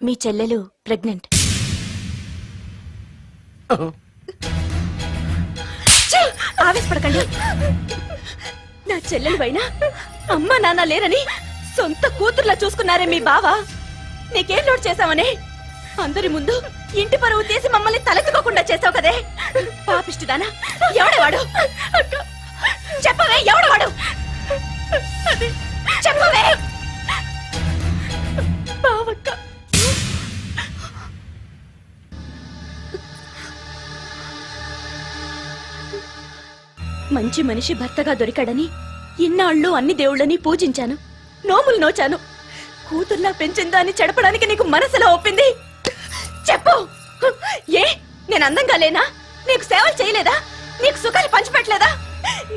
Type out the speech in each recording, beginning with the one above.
మీ చెల్లెలు ప్రెగ్నెంట్. ఆవేశపడకండి. నా చెల్లెలు పైన అమ్మ నాన్న లేరని సొంత కూతుర్లా చూసుకున్నారే మీ బావ. నీకేం లోటు చేశావనే అందరి ముందు ఇంటి పరువు తీసి మమ్మల్ని తలెత్తుకోకుండా చేసావు కదే. పాపిష్టిదానా, ఎవడేవాడు? చెప్పవే, ఎవడవాడు? చెప్పవే. బావక్క, మంచి మనిషి భర్తగా దొరికాడని ఇన్నాళ్ళు అన్ని దేవుళ్ళని పూజించాను, నోములు నోచాను. కూతుర్లా పెంచిందా అని చెడపడానికి నీకు మనసులో ఒప్పింది. చెప్పు, ఏ నేను అందంగా లేనా? నీకు సేవలు చేయలేదా? నీకు సుఖాలు పంచిపెట్టలేదా?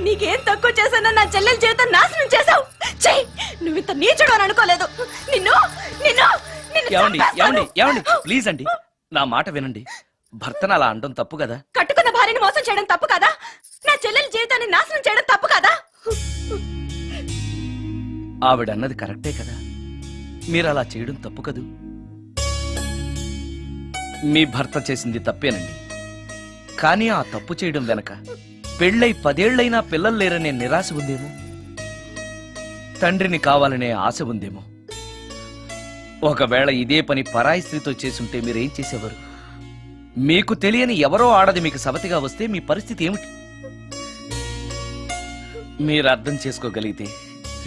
నీకేం తక్కువ చేశానో నా చెల్లెల జీవితం నాశనం చేశావు. చెయ్యి, నువ్వు ఇంత నీచుడు అని అనుకోలేదు. నిన్ను నిన్ను ప్లీజ్ అండి, నా మాట వినండి. భర్తను అలా అనడం తప్పు కదా. కట్టుకున్న భార్యని మోసం చేయడం తప్పు కదా. నా చెల్లెల జీవితాన్ని నాశనం చేయడం తప్పు కదా. ఆవిడన్నది కరెక్టే కదా. మీరు అలా చేయడం తప్పు కదూ. మీ భర్త చేసింది తప్పేనండి. కానీ ఆ తప్పు చేయడం వెనక పెళ్ళై 10 ఏళ్లైనా పిల్లలు లేరనే నిరాశ ఉందేమో, తండ్రిని కావాలనే ఆశ ఉందేమో. ఒకవేళ ఇదే పని పరాయి స్త్రీతో చేసుంటే మీరేం చేసేవారు? మీకు తెలియని ఎవరో ఆడది మీకు సవతిగా వస్తే మీ పరిస్థితి ఏమిటి? మీరు అర్థం చేసుకోగలిగితే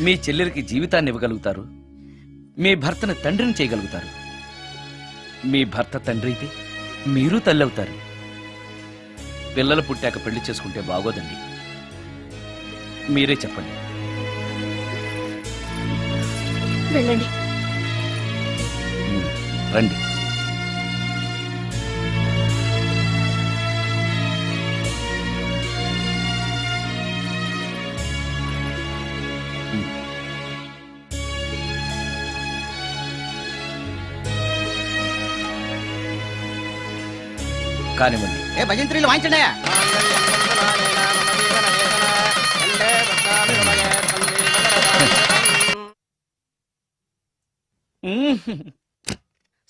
మీ చెల్లెలికి జీవితాన్ని ఇవ్వగలుగుతారు, మీ భర్తను తండ్రిని చేయగలుగుతారు. మీ భర్త తండ్రి అయితే మీరు తల్లి అవుతారు. పిల్లలు పుట్టాక పెళ్లి చేసుకుంటే బాగోదండి. మీరే చెప్పండి. వెళ్ళండి. రండి. కానివ్వండి. ఏ భజంత్రీలు వాయించండి.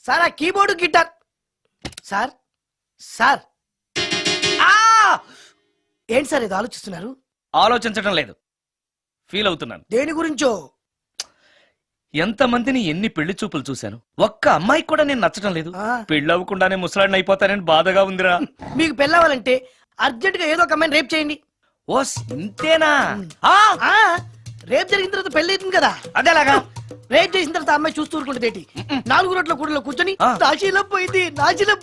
సార్, ఆ కీబోర్డు గిటార్ సార్. సార్, ఏంటి సార్ ఇది ఆలోచిస్తున్నారు? ఆలోచించడం లేదు, ఫీల్ అవుతున్నాను. దేని గురించో? ఎంతమందిని ఎన్ని పెళ్లి చూపులు చూశాను, ఒక్క అమ్మాయికి కూడా నేను నచ్చడం లేదు. పెళ్లి అవ్వకుండానే ముసలాడిని అయిపోతానని బాధగా ఉందిరా. మీకు పెళ్ళావాలంటే అర్జెంట్ గా ఏదో ఒక అమ్మాయిని రేప్ చేయండి. ఓ ఇంతేనా? రేప్ జరిగిన తర్వాత పెళ్లి అవుతుంది కదా, అదేలాగా. రేప్ చేసిన తర్వాత అమ్మాయి చూస్తూ ఊరుకుంటుంది. 4 రోడ్ల కూడలో కూర్చొని నాశీలం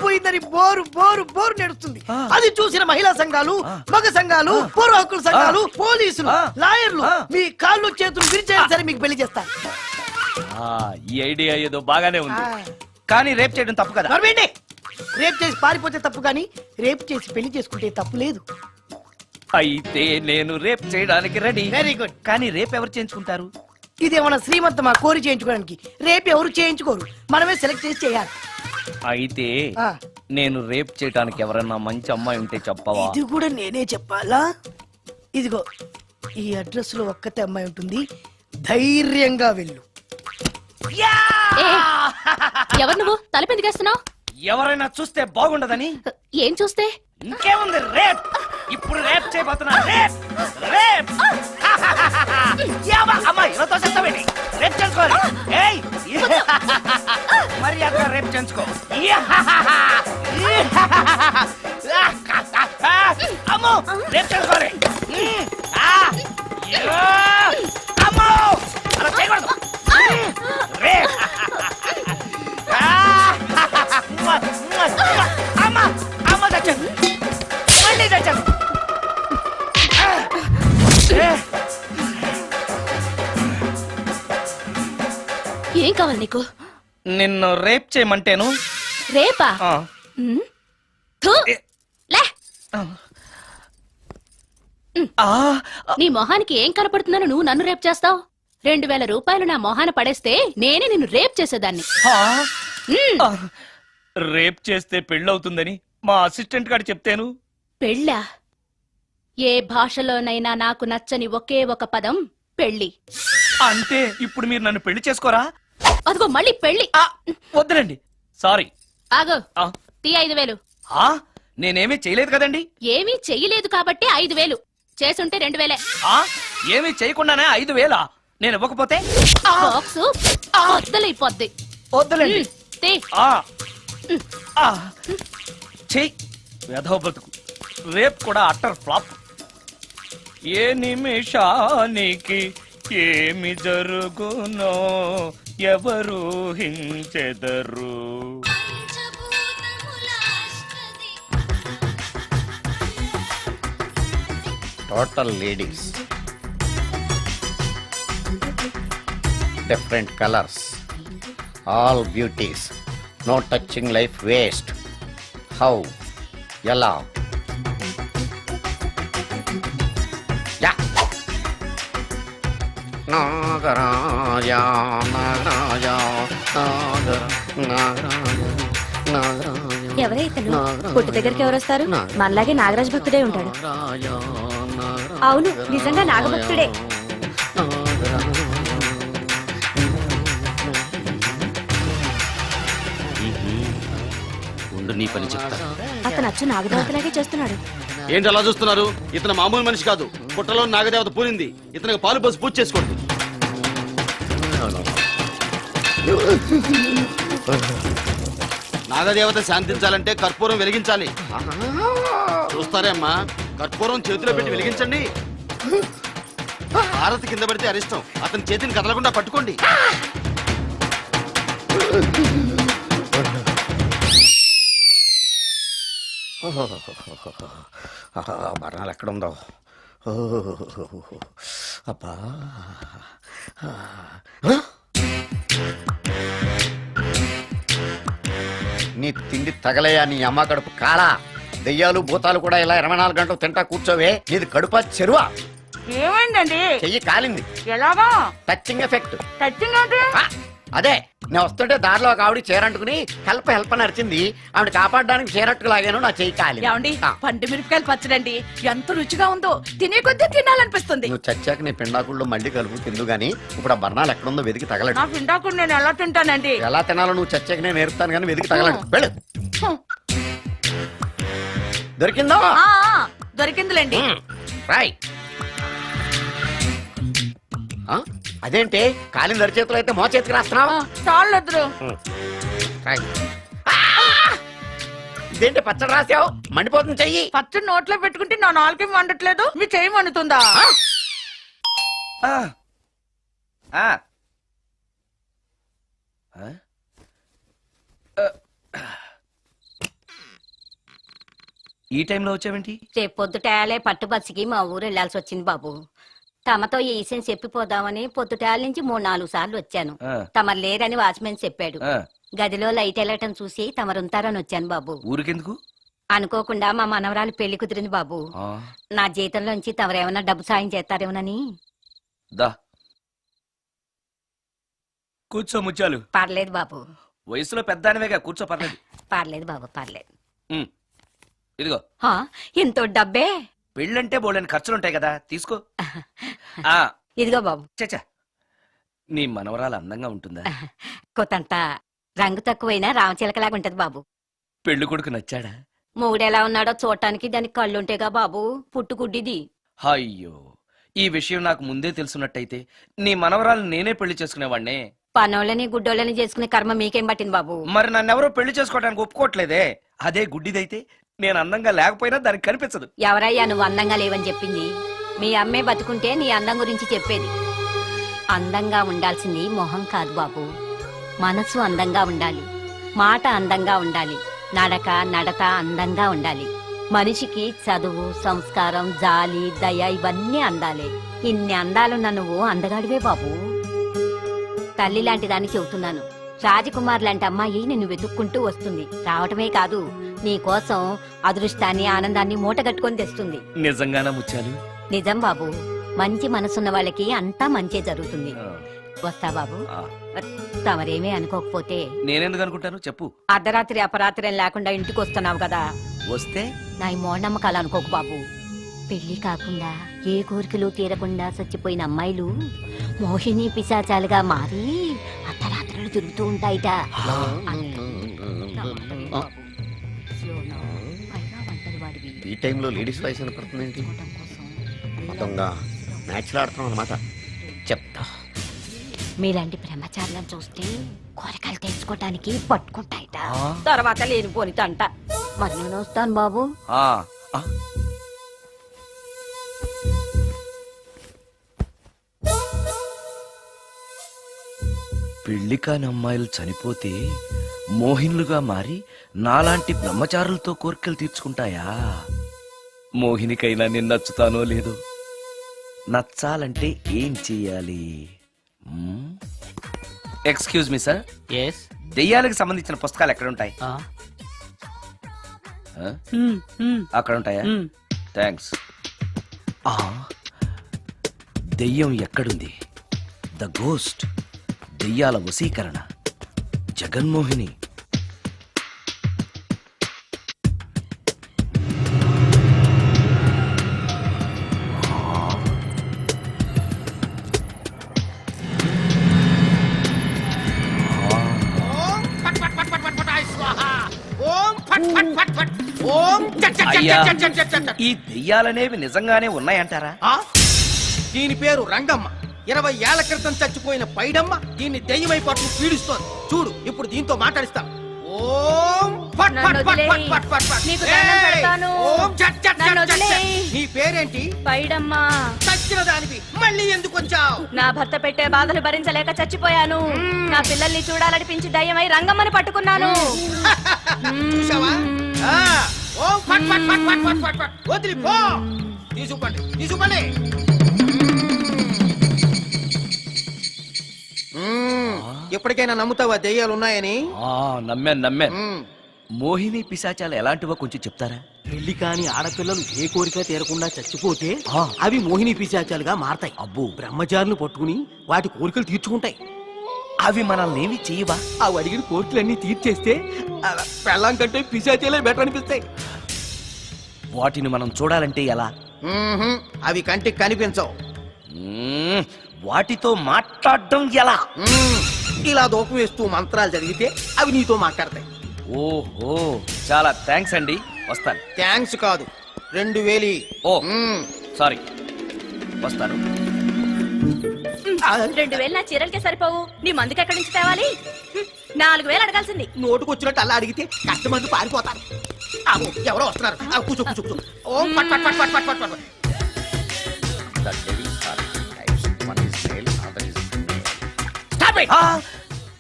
పోయిందని బోరు బోరు బోరు నడుస్తుంది. అది చూసిన మహిళా సంఘాలు, మగ సంఘాలు, పూర్వ హక్కుల సంఘాలు, పోలీసులు, లాయర్లు మీ కాళ్ళు చేతులు విరిచేయాలి సరే మీకు పెళ్లి చేస్తారు. ఈ ఐడియా ఏదో బాగానే ఉంది, కానీ రేప్ చేయడం తప్పు కదా. రేప్ చేసి పారిపోతే తప్పు, కానీ రేప్ చేసి పెళ్లి చేసుకుంటే తప్పు లేదు. అయితే నేను రేప్ చేయడానికి రెడీ. Very good. కానీ రేప్ ఎవరు చేయించుకుంటారు? ఇదేమన్నా శ్రీమంతమా కోరి చేయించుకోవడానికి? రేపు ఎవరు చేయించుకోరు, మనమే సెలెక్ట్ చేసి చేయాలి. అయితే నేను రేప్ చేయడానికి ఎవరన్నా మంచి అమ్మాయి ఉంటే చెప్పవా? ఇది కూడా నేనే చెప్పాలా? ఇదిగో ఈ అడ్రస్ లో ఒక్కతే అమ్మాయి ఉంటుంది, ధైర్యంగా వెళ్ళు. ఎవరు నువ్వు? తలపెందుకేస్తున్నావు? ఎవరైనా చూస్తే బాగుండదని. ఏం చూస్తే? ఇంకేముంది, రేప్. ఇప్పుడు రేప్ చేయబోతున్నా. రేప్ రేప్ అమ్మాయి చేస్తావేంటి? రేప్ చేసుకోవాలి. మరి అక్కడ రేప్ చేసుకో. అమ్మో, రేప్ చేసుకోవాలి. అమ్మో, అలా చేయకూడదు. రేప్. అమ్మ అమ్మ తెచ్చాను, మళ్ళీ తెచ్చాను. ఏం కావాలి నీకు? నిన్ను రేప్ చేయమంటేను. రేపా? నీ మొహానికి ఏం కనపడుతుందని నువ్వు నన్ను రేప్ చేస్తావు? 2000 రూపాయలు నా మొహాన పడేస్తే నేనే నిన్ను రేప్ చేసేదాన్ని. రేప్ చేస్తే పెళ్ళవుతుందని మా అసిస్టెంట్ గారు చెప్తేను. పెళ్ళా? ఏ భాషలోనైనా నాకు నచ్చని ఒకే ఒక పదం పెళ్లి. అంటే ఇప్పుడు మీరు నన్ను పెళ్లి చేసుకోరా? అదిగో మళ్ళీ పెళ్లి. వద్దులండి, సారీ. ఆగు. ఆ, తీ 5,000. ఆ, నేనేమీ చేయలేదు కదండి. ఏమీ చెయ్యలేదు కాబట్టి 5,000. చేసుంటే 2,000. ఆ, ఏమీ చేయకుండానే 5,000 నేను ఇవ్వకపోతే బాక్సు వద్దలైపోద్ది. వద్దులేండి. తీ. ఆ, ఆ, చెయ్ వెధవ బతుకు. రేపు కూడా అట్టర్ ఫ్లాప్. ఏ నిమిషానికి ఏమి జరుగునో ఎవరు హించెదరు. Total ladies, different colours, all beauties, no touching life waste. How, ఎలా? యా. నాగరాజ నాగరాజ నాగరాజ నాగరాజ. ఎవరైతను పుట్టు దగ్గరికి ఎవరొస్తారు? మనలాగే నాగరాజు భక్తుడే ఉంటాడు. అవును, నిజంగా నాగభక్తుడే. ఉండు, నీ పని చెప్తా. అతను అచ్చు నాగదేవతలాగే చేస్తున్నాడు. ఏంటి అలా చూస్తున్నారు? ఇతను మామూలు మనిషి కాదు. పుట్టలో నాగదేవత పూరింది. ఇతనికి పాలు పోసి పూజ చేసుకోండి. నాగదేవత శాంతించాలంటే కర్పూరం వెలిగించాలి. చూస్తారే అమ్మా, కర్పూరం చేతిలో పెట్టి వెలిగించండి. హారతి కింద పడితే అరిష్టం. అతని చేతిని కదలకుండా పట్టుకోండి. బరణాలు ఎక్కడుందో. అబ్బా, నీ తిండి తగలయా నీ అమ్మ కడుపు కాలా. దెయ్యాలు భూతాలు కూడా ఇలా 24 గంటలు తింటా కూర్చోవే. నీది కడుపా చెరువా? ఏమైందండి? చెయ్యి కాలింది. ఎలాగా? Touching effect. టచింగ్ అంటే? అదే, నేను వస్తుంటే దారిలో ఒక ఆవిడ చీరంటుకుని హెల్ప్ హెల్ప్ అని అరిచింది. ఆవిడ కాపాడడానికి చీరట్టుకు లాగాను, నా చెయ్యి కాలి. ఏమండి, పండు మిరపకాయలు పచ్చడండి ఎంత రుచిగా ఉందో. తినే కొద్దీ తినాలనిపిస్తుంది. నువ్వు చచ్చాక నీ పిండాకుళ్ళు మళ్ళీ కలుపు తిందు గానీ ఇప్పుడు ఆ బర్ణాలు ఎక్కడుందో వెతికి తగలడు. నా పిండాకుడు నేను ఎలా తింటానండి? ఎలా తినాలో నువ్వు చచ్చాక నేను నేర్పుతాను కానీ వెతికి తగలడు. వెళ్ళు. దొరికిందో? దొరికిందిలేండి. రాయ్. అదేంటి కాలిన దరిచేతులు అయితే మో చేతికి రాస్తున్నావు? చాలు. ఇదేంటి పచ్చడి రాసావు? మండిపోతుంది చెయ్యి. పచ్చడి నోట్లో పెట్టుకుంటే నా నాలుగేం వండట్లేదు, మీ చెయ్యి వండుతుందా? ఆ, ఆ, ఆ, ఈ టైంలో వచ్చావేంటి? రేపు పొద్దుటాలే పట్టుబస్సుకి మా ఊరు వెళ్లాల్సి వచ్చింది బాబు. తమతో ఈ విషయం చెప్పిపోదామని పొద్దుటాల నుంచి 3-4 సార్లు వచ్చాను. తమరు లేరని వాచ్మెన్ చెప్పాడు. గదిలో లైట్ వెళ్ళటం చూసి తమరుంటారని వచ్చాను బాబు. ఊరికెందుకు? అనుకోకుండా మా మనవరాలు పెళ్లి కుదిరింది బాబు. నా జీతంలోంచి తమరేమన్నా డబ్బు సాయం చేస్తారేమోనని. దా కూర్చో ముత్యాలు. పర్లేదు బాబు. వయసులో పెద్దానివేగా, కూర్చో. పర్లేదు. పర్లేదు బాబు, పర్లేదు. ఇదిగో. ఎంతో డబ్బే. పెళ్ళంటే బోళ్ళని ఖర్చులుంటాయి కదా, తీసుకో. ఇదిగో బాబు. చచ్చా, నీ మనవరాలు అందంగా ఉంటుందా? కొత్తంత రంగు తక్కువైనా రామచిలకలాగా ఉంటది బాబు. పెళ్లి కొడుకు నచ్చాడా? మూడెలా ఉన్నాడో చూడటానికి దానికి కళ్ళుంటేగా బాబు, పుట్టుకుడ్డిది. అయ్యో, ఈ విషయం నాకు ముందే తెలుసున్నట్టయితే నీ మనవరాలు నేనే పెళ్లి చేసుకునేవాడినే. పనోళ్ళని గుడ్డోళ్ళని చేసుకునే కర్మ మీకేం పట్టింది బాబు? మరి నన్నెవరో పెళ్లి చేసుకోవడానికి ఒప్పుకోవట్లేదే. అదే గుడ్డిదైతే నేను అందంగా లేకపోయినా దానికి కనిపించదు. ఎవరయ్యా నువ్వు అందంగా లేవని చెప్పింది? మీ అమ్మే బతుకుంటే నీ అందం గురించి చెప్పేది. అందంగా ఉండాల్సింది మొహం కాదు బాబు, మనసు అందంగా ఉండాలి, మాట అందంగా ఉండాలి, నడక నడత అందంగా ఉండాలి. మనిషికి చదువు, సంస్కారం, జాలి, దయ ఇవన్నీ అందాలే. ఇన్ని అందాలున్న నువ్వు అందగాడివే బాబు. తల్లి లాంటి దాన్ని చెబుతున్నాను. రాజకుమార్ లాంటి అమ్మాయి నిన్ను వెతుక్కుంటూ వస్తుంది. రావటమే కాదు, నీ కోసం అదృష్టాన్ని, ఆనందాన్ని మూటగట్టుకొని తెస్తుంది. నిజంగానా ముత్యాలు? నిజం బాబు. మంచి మనసున్న వాళ్ళకి అంతా మంచే జరుగుతుంది. వస్తా బాబు. తమరేమీ అనుకోకపోతే. నేనెందుకు అనుకుంటాను చెప్పు. అర్ధరాత్రి అపరాత్రి లేకుండా ఇంటికి వస్తున్నావు కదా, వస్తే నా ఈ మూఢనమ్మకాలు అనుకోకు బాబు. పెళ్లి కాకుండా ఏ కోరికలు తీరకుండా చచ్చిపోయిన అమ్మాయిలు మోహిని పిశాచాలుగా మారి అర్ధరాత్రులు తిరుగుతూ ఉంటాయిట. ఈ టైంలో లేడీస్ వాయిస్ వినపడుతుంది ఏంటి? మొత్తంగా మ్యాచ్లు ఆడుతున్నాం అనమాట. చెప్తా. మీలాంటి బ్రహ్మచారులను చూస్తే కోరికలు తెచ్చుకోవటానికి పట్టుకుంటాయిట, తర్వాత లేనిపోని తంట. మరి నేను వస్తాను బాబు. పెళ్లి కాని అమ్మాయిలు చనిపోతే మోహినులుగా మారి నాలాంటి బ్రహ్మచారులతో కోరికలు తీర్చుకుంటాయా? మోహినికైనా నేను నచ్చుతానో లేదో. నచ్చాలంటే ఏం చెయ్యాలి? Excuse me sir. ఎస్. దెయ్యాలకు సంబంధించిన పుస్తకాలు ఎక్కడ ఉంటాయి? అక్కడ ఉంటాయా? థ్యాంక్స్. దెయ్యం ఎక్కడుంది? ద గోస్ట్, దెయ్యాల వశీకరణ, జగన్మోహిని. అయ్యా, ఈ దెయ్యాలనేవి నిజంగానే ఉన్నాయంటారా? దీని పేరు రంగమ్మ. 20 ఏళ్ల క్రితం చచ్చిపోయిన పైడమ్మ దీన్ని దెయ్యమై పట్టు పీడిస్తోంది. చూడు, ఇప్పుడు దీంతో మాట్లాడిస్తా. ఓం ఫట్ ఫట్ ఫట్ ఫట్ ఫట్ ఫట్ ఫట్. నీకు దండం పెడతాను. ఓం చట్ చట్ నన్ను చట్ చట్. వదిలేయ్. నీ పేరేంటి? పైడమ్మా. చచ్చిన దానివి మళ్ళీ ఎందుకు వచ్చావు? నా భర్త పెట్టే బాధలు భరించలేక చచ్చిపోయాను. నా పిల్లల్ని చూడాలనిపించి దయ్యమై రంగమ్మని పట్టుకున్నాను. చూసావా? ఓం ఫట్ ఫట్ ఫట్ ఫట్ ఫట్ ఫట్ ఫట్. వదిలి పో. తీసుకుపండి, తీసుకుపండి. ఎప్పటికైనా నమ్ముతావా దెయ్యాలు ఉన్నాయని? నమ్మాను. మోహిని పిశాచాలు ఎలాంటివో కొంచెం చెప్తారా? పెళ్లి కాని ఆడపిల్లలు ఏ కోరిక తీరకుండా చచ్చిపోతే అవి మోహిని పిశాచాలుగా మారతాయి. అబ్బో. బ్రహ్మచారులు పట్టుకుని వాటి కోరికలు తీర్చుకుంటాయి. అవి మనల్ని ఏమి చేయవా? అవి అడిగిన కోరికలన్నీ తీర్చేస్తే పెళ్ళాం కంటే పిశాచాలే బెటర్ అనిపిస్తాయి. వాటిని మనం చూడాలంటే ఎలా? అవి కంటికి కనిపించవు. వాటితో మాట్లాడడం ఎలా? ఇలా దూపం వేస్తూ మంత్రాలు చదివితే అవి నీతో మాట్లాడతాయి. ఓహో, చాలా థ్యాంక్స్ అండి. వస్తాను. థ్యాంక్స్ కాదు, 2000. ఓ సారీ, వస్తాను. 2000 నా చీరలకే సరిపోవు. నీ మందుకి ఎక్కడి నుంచి తేవాలి? 4000 అడగాల్సింది. నోటుకు వచ్చినట్టు అలా అడిగితే కస్టమర్లు పారిపోతారు. ఎవరో వస్తున్నారు. కూర్చో కూర్చో కూర్చో. ఓం పట్ పట్ పట్ పట్ పట్ పట్. The devils are two types. One is male, other is female. Stop it!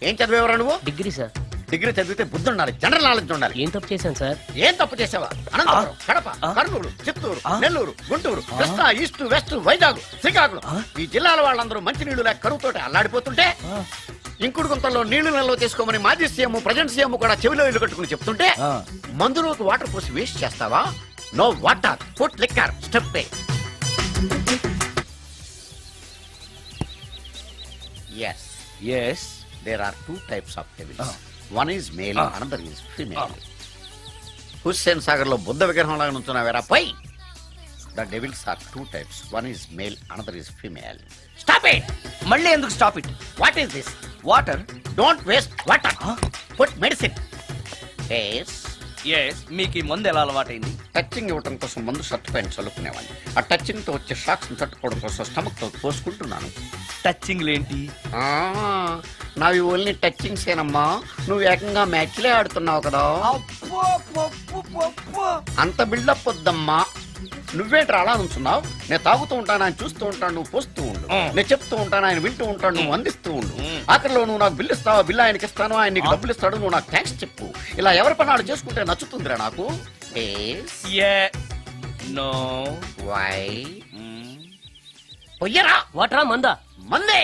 ఏం చదివేవరా నువ్వు? Degree sir. డిగ్రీ చదివితే బుద్ధి ఉండాలి, జనరల్ నాలెడ్జ్ ఉండాలి. ఏం తప్పు చేశాను సార్? ఏం తప్పు చేసావా? అనంతపురం, కడప, కర్నూలు, చిత్తూరు, నెల్లూరు, గుంటూరు, కృష్ణా, ఈస్ట్, వెస్ట్, వైజాగ్, శ్రీకాకుళం ఈ జిల్లాల వాళ్ళందరూ మంచినీళ్లు లేక కరువుతోటి అల్లాడిపోతుంటే ఇంకుడు గుంతల్లో నీళ్లు నిల్వ చేసుకోమని మాజీ సీఎం, ప్రజెంట్ సీఎం కూడా చెవిలో ఇల్లు కట్టుకుని చెప్తుంటే మందులోకి వాటర్ పోసి వేస్ట్ చేస్తావా? No water, put liquor, step ఏ. Yes. Yes. There are two types of devils. One is male, another is female. Hussain Sagar లో బుద్ధ విగ్రహం లాగా నుంచున్నావేరా పై. The devils are two types. One is male, another is female. Stop it! మళ్ళీ ఎందుకు stop it? What is this? Water. Don't waste water. Put medicine. Yes. Yes. మీకు ఈ మందు ఎలా అలవాటైంది? టచింగ్ ఇవ్వటం కోసం ముందు షర్ట్ పైన చల్లుకునేవాడిని. ఆ టచింగ్ తో వచ్చే షాక్స్ తట్టుకోవడం కోసం స్టమక్ తో పోసుకుంటున్నాను. టచింగ్ ఏంటి? నావి ఓన్లీ టచింగ్స్ ఏనమ్మా. నువ్వు ఏకంగా మ్యాచ్లే ఆడుతున్నావు కదా. అంత బిల్డప్ వద్దమ్మా. నువ్వేంట్రా అలా నుంచున్నావు? నేను తాగుతూ ఉంటాను, ఆయన చూస్తూ ఉంటాను, నువ్వు పోస్తూ ఉండు. నేను చెప్తూ ఉంటాను, ఆయన వింటూ ఉంటాడు, నువ్వు అందిస్తూ ఉండు. ఆఖరిలో నువ్వు నాకు బిల్లు ఇస్తావా? బిల్లు ఆయనకి ఇస్తాను, ఆయన నీకు డబ్బులు ఇస్తాడు, నువ్వు నాకు థ్యాంక్స్ చెప్పు. ఇలా ఎవరి పనాడు చేసుకుంటే నచ్చుతుందిరా నాకు. నో. వై? పొయ్యరా. వాటరా మందా? మందే.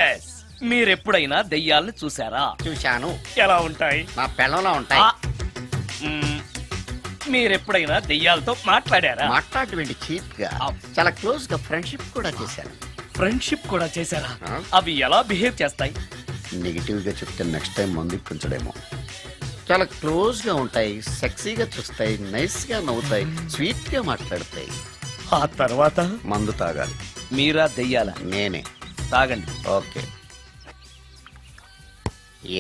ఎస్. మీరెప్పుడైనా దెయ్యాలను చూసారా? చూశాను. ఎలా ఉంటాయి? నా పెళ్ళంలా ఉంటాయి. మీరెప్పుడైనా దెయ్యాలతో మాట్లాడారా? మాట్లాడేంటి చీప్ గా, చాలా క్లోజ్ గా ఫ్రెండ్షిప్ కూడా చేశాను. ఫ్రెండ్షిప్ కూడా చేశారా? అవి ఎలా బిహేవ్ చేస్తాయి? నెగిటివ్ గా చెప్తే నెక్స్ట్ టైం మందు ఇప్పించడేమో. చాలా క్లోజ్ గా ఉంటాయి, సెక్సీగా చూస్తాయి, నైస్ గా నవ్వుతాయి, స్వీట్ గా మాట్లాడతాయి. ఆ తర్వాత మందు తాగాలి. మీరా దెయ్యాల? నేనే. తాగండి. ఓకే.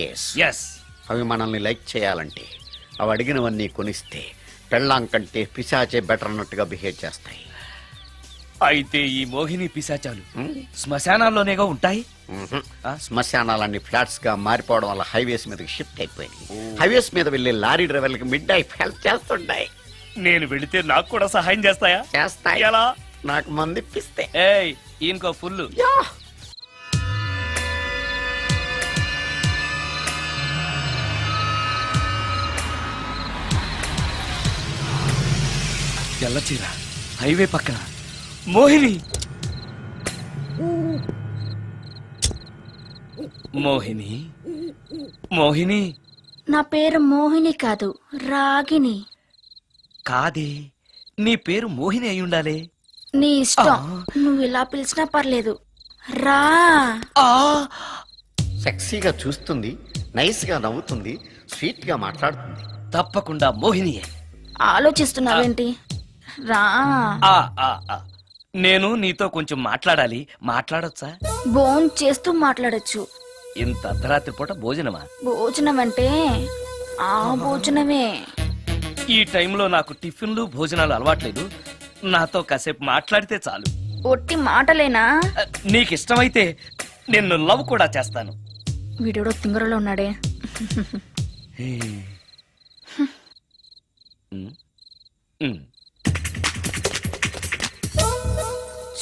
ఎస్. ఎస్. అవి మనల్ని లైక్ చేయాలంటే అవి అడిగినవన్నీ కొనిస్తే పెళ్ళాం కంటే పిశాచే బెటర్ అన్నట్టుగా బిహేవ్ చేస్తాయి. అయితే ఈ మోహిని పిశాచాలు శ్మశానాల్లోనేగా ఉంటాయి. శ్మశానాలన్నీ ఫ్లాట్స్ గా మారిపోవడం వల్ల హైవేస్ మీదకి షిఫ్ట్ అయిపోయింది. హైవేస్ మీద వెళ్లే లారీ డ్రైవర్లకి మిడ్ నైట్ హెల్ప్ చేస్తుంటాయి. నేను వెళితే నాకు కూడా సహాయం చేస్తాయా? చేస్తాయి. ఎలా? నాకు మంది ఇప్పిస్తే. ఏయ్ ఈయనకో ఫుల్. తెల్లచీర హైవే పక్కన మోహిని. మోహిని మోహిని నా పేరు మోహిని కాదు, రాగిని. కాదే, నీ పేరు మోహిని అయి ఉండాలి. నీ ఇష్టం, నువ్వు ఇలా పిలిచినా పర్లేదు. రా. సెక్సీగా చూస్తుంది, నైస్ గా నవ్వుతుంది, స్వీట్ గా మాట్లాడుతుంది. తప్పకుండా మోహినియే. ఆలోచిస్తున్నావేంటి? రా. నేను నీతో కొంచెం మాట్లాడాలి. మాట్లాడొచ్చా? భోజనం చేస్తూ మాట్లాడొచ్చు. ఇంత అర్ధరాత్రి పూట భోజనమా? భోజనం అంటే ఆ భోజనమే. ఈ టైంలో నాకు టిఫిన్లు భోజనాలు అలవాట్లేదు. నాతో కాసేపు మాట్లాడితే చాలు. ఒట్టి మాటలేనా? నీకిష్టమైతే నిన్ను లవ్ కూడా చేస్తాను. వీడెవడో తింగరలో ఉన్నాడే.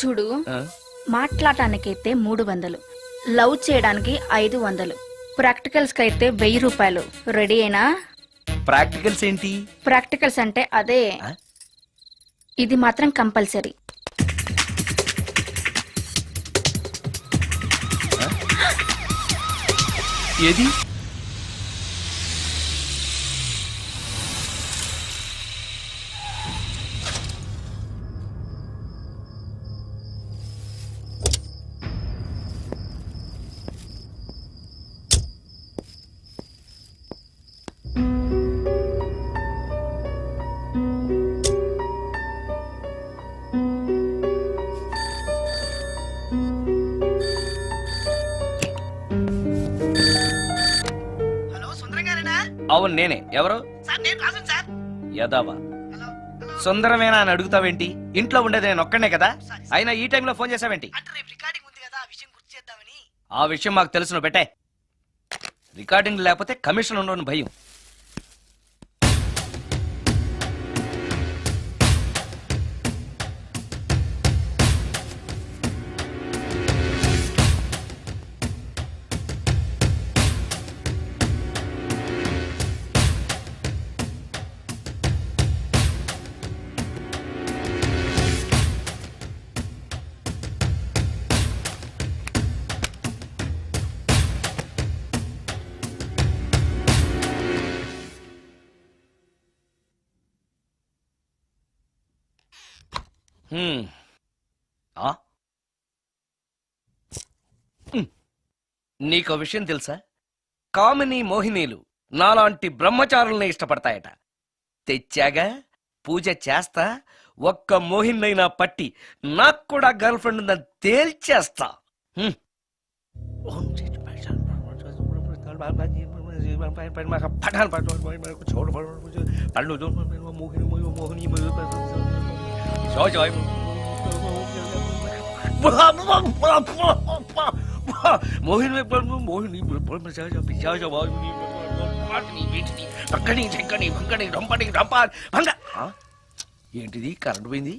చూడు, మాట్లాడటానికైతే 300, లవ్ చేయడానికి 500, ప్రాక్టికల్స్ కి అయితే 1000 రూపాయలు. రెడీ అయినా? ప్రాక్టికల్స్ ఏంటి? ప్రాక్టికల్స్ అంటే అదే. ఇది మాత్రం కంపల్సరీ. ఏది? అవును నేనే. ఎవరు? యదావా సుందరమేనా అని అడుగుతావేంటి? ఇంట్లో ఉండేది నేను ఒక్కనే కదా. అయినా ఈ టైంలో ఫోన్ చేసావేంటి? ఆ విషయం మాకు తెలుసు, నువ్వు పెట్టే. రికార్డింగ్ లేకపోతే కమిషన్ ఉండని భయం. నీకో విషయం తెలుసా? కామిని మోహినీలు నాలాంటి బ్రహ్మచారుల్ని ఇష్టపడతాయట. తెచ్చాగా, పూజ చేస్తా, ఒక్క మోహినైనా పట్టి నాకు కూడా గర్ల్ ఫ్రెండ్ ఉందని తేల్చేస్తా. ఏంటిది? కరెంట్ పోయింది.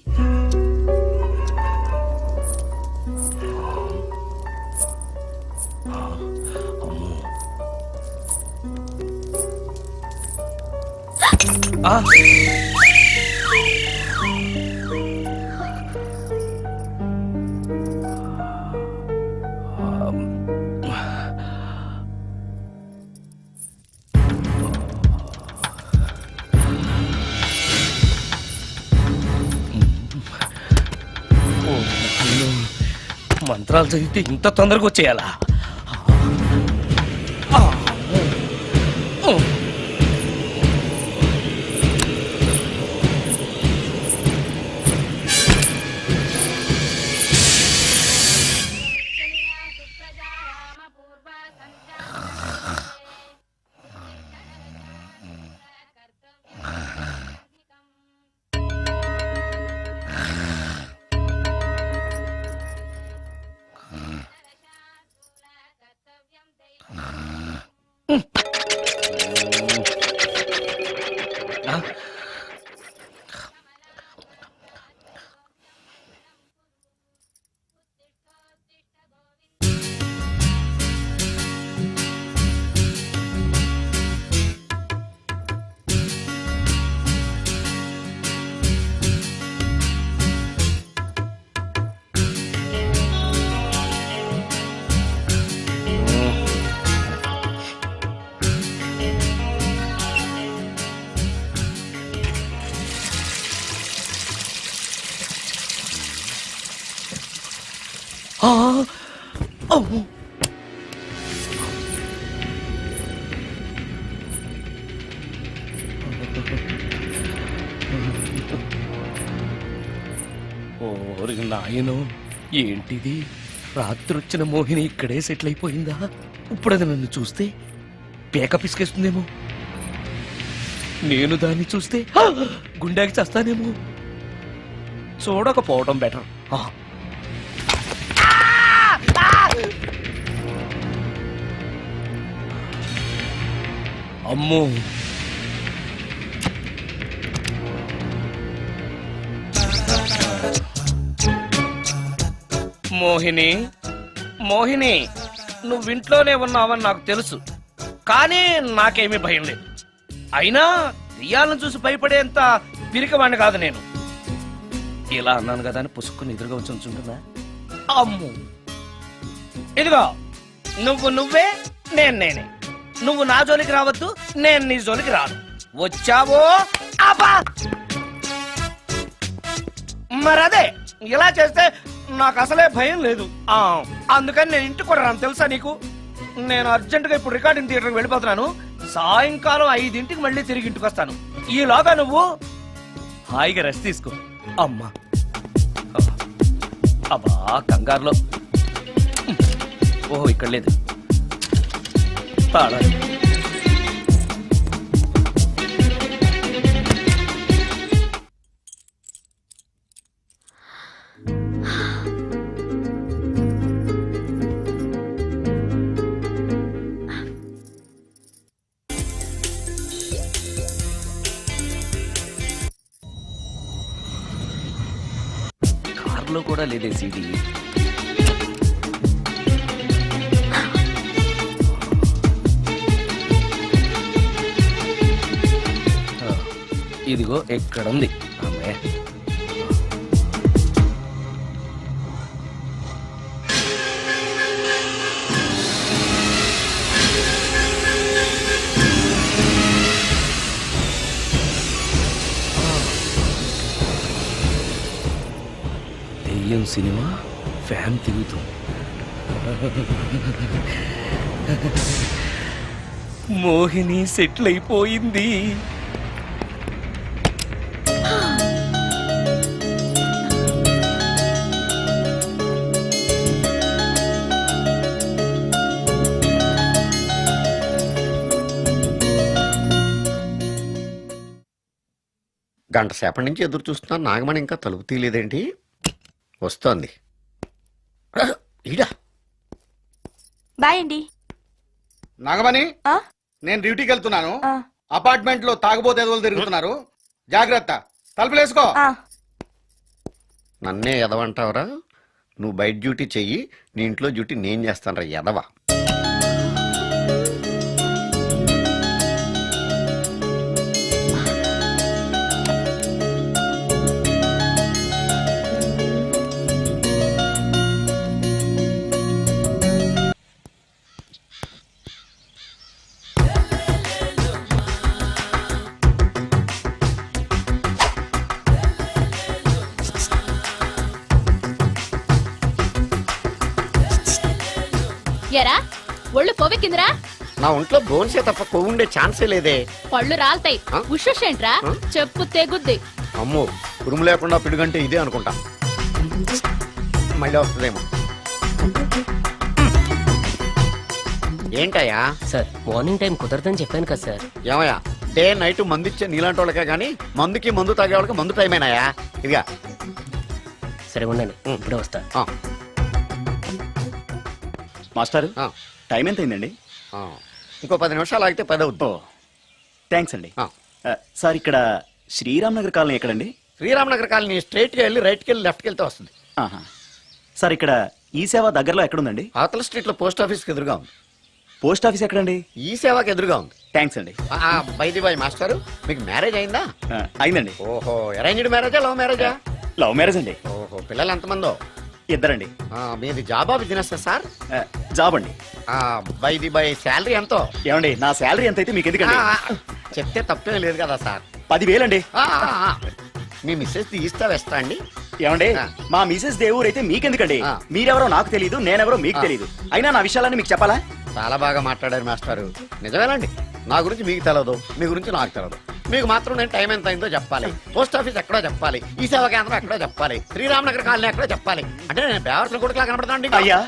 మంత్రాలు చదివితే ఇంత తొందరగా వచ్చేయాలా? ఓరి నాయను, ఏంటిది? రాత్రొచ్చిన మోహిని ఇక్కడే సెటిల్ అయిపోయిందా? ఇప్పుడు అది నన్ను చూస్తే పేక పిసికేస్తుందేమో. నేను దాన్ని చూస్తే గుండెకి చస్తానేమో. చూడకపోవడం బెటర్. అమ్మో, మోహిని, మోహిని, నువ్వింట్లోనే ఉన్నావని నాకు తెలుసు, కానీ నాకేమీ భయం లేదు. అయినా దెయ్యాలను చూసి భయపడేంత పిరికవాణ్ణి కాదు నేను. ఇలా అన్నాను కదా అని పుసుక్కుని ఎదురుగా వచ్చి ఉంచుంటున్నా. అమ్ము, ఇదిగో నువ్వు నువ్వే, నేను నేనే. నువ్వు నా జోలికి రావద్దు, నేను నీ జోలికి రాను. వచ్చావో అబ్బా, మరదే ఇలా చేస్తే నాకు అసలే భయం లేదు. అందుకని నేను ఇంటికి కూడా రాను, తెలుసా నీకు? నేను అర్జెంటుగా ఇప్పుడు రికార్డింగ్ థియేటర్కి వెళ్ళిపోతున్నాను. సాయంకాలం 5ంటికి మళ్ళీ తిరిగి ఇంటికి వస్తాను. ఈలోగా నువ్వు హాయిగా రెస్ట్ తీసుకో. అమ్మా, అబ్బా కంగారులో. ఓహో, ఇక్కడ లేదు. తాళాలి. కార్లో కూడా లేదే సీడీ. ఇదిగో ఎక్కడుంది. అమ్మే, దెయ్యం సినిమా ఫ్యాన్ తిరుగుతుంది. మోహిని సెటిల్ అయిపోయింది. గంట సేపటి నుంచి ఎదురు చూస్తున్నాను. నాగమణి ఇంకా తలుపు తీయలేదేంటి? వస్తోంది. ఈడా బాయ్ అండి. నాగమణి, నేను డ్యూటీకి వెళ్తున్నాను. అపార్ట్మెంట్ లో తాగుబోతు ఎదవలు తిరుగుతున్నారు, జాగ్రత్త. తలుపులేసుకో. నన్నే ఎదవంటావరా? నువ్వు బయట డ్యూటీ చెయ్యి, నీ ఇంట్లో డ్యూటీ నేను చేస్తాను రా ఎదవా. ఎరా ఒళ్ళు కొవ్వెక్కిందిరా? నా ఒంట్లో బోన్సే తప్ప కొవ్వు ఉండే ఛాన్సే లేదే. పళ్ళు రాల్తాయి. ఉషేంట్రా? చెప్పు తెగుద్ది. అమ్మో, ఉరుము లేకుండా పిడుగంటే ఇదే అనుకుంటా. మళ్ళీ వస్తుందేమో. ఏంటయ్యా? సార్, మార్నింగ్ టైం కుదరదని చెప్పాను కదా సార్. ఏమయ్యా, డే నైట్ మందు ఇచ్చే నీలాంటి వాళ్ళకే గానీ మందుకి మందు తాగే వాళ్ళకి మందు టైమేనాయా? ఇదిగా సరే ఉండండి, ఇప్పుడే వస్తా. మాస్టర్, టైం ఎంత అయిందండి? ఇంకో 10 నిమిషాలు ఆగితే 10 అవుద్ది. థ్యాంక్స్ అండి. సార్ ఇక్కడ శ్రీరామ్ నగర్ కాలనీ ఎక్కడండి? శ్రీరామ్ నగర్ కాలనీ స్ట్రైట్ గా వెళ్ళి రైట్కి వెళ్ళి లెఫ్ట్కి వెళ్తే వస్తుంది. సార్ ఇక్కడ ఈ సేవ దగ్గరలో ఎక్కడుందండి? అవతల స్ట్రీట్ లో పోస్ట్ ఆఫీస్ కి ఎదురుగా ఉంది. పోస్ట్ ఆఫీస్ ఎక్కడండి? ఈ సేవకి ఎదురుగా ఉంది. థ్యాంక్స్ అండి. బై మాస్టర్, మీకు మ్యారేజ్ అయిందా? అయిందండి. ఓహో, అరేంజ్డ్ మ్యారేజా లవ్ మ్యారేజా? లవ్ మ్యారేజ్ అండి. ఓహో, పిల్లలు ఎంతమందో? ఇద్దరండి. మీది జాబా బిజినెస్ సార్? జాబ్ అండి. బై శాలరీ ఎంతో? ఏమండి నా శాలరీ ఎంత అయితే మీకు ఎందుకండి? చెప్తే తప్పేం లేదు కదా సార్. 10,000 అండి. మీ మిస్సెస్ తీస్తా వేస్తా అండి. ఏమండి మా మిసెస్ దేవురు అయితే మీకెందుకండి? మీరెవరో నాకు తెలియదు, నేనెవరో మీకు తెలియదు. అయినా నా విషయాలన్నీ మీకు చెప్పాలా? చాలా బాగా మాట్లాడారు మాస్టారు. నిజమేనండి, నా గురించి మీకు తెలదు, మీ గురించి నాకు తెలదు. మీకు మాత్రం నేను టైం ఎంత అయిందో చెప్పాలి, పోస్ట్ ఆఫీస్ ఎక్కడో చెప్పాలి, ఈ సేవా కేంద్రం ఎక్కడో చెప్పాలి, శ్రీరామ్ నగర్ కాలనీ ఎక్కడో చెప్పాలి. అంటే నేను బేవర్సన కొడుకులా కనపడతానండి. అయ్యా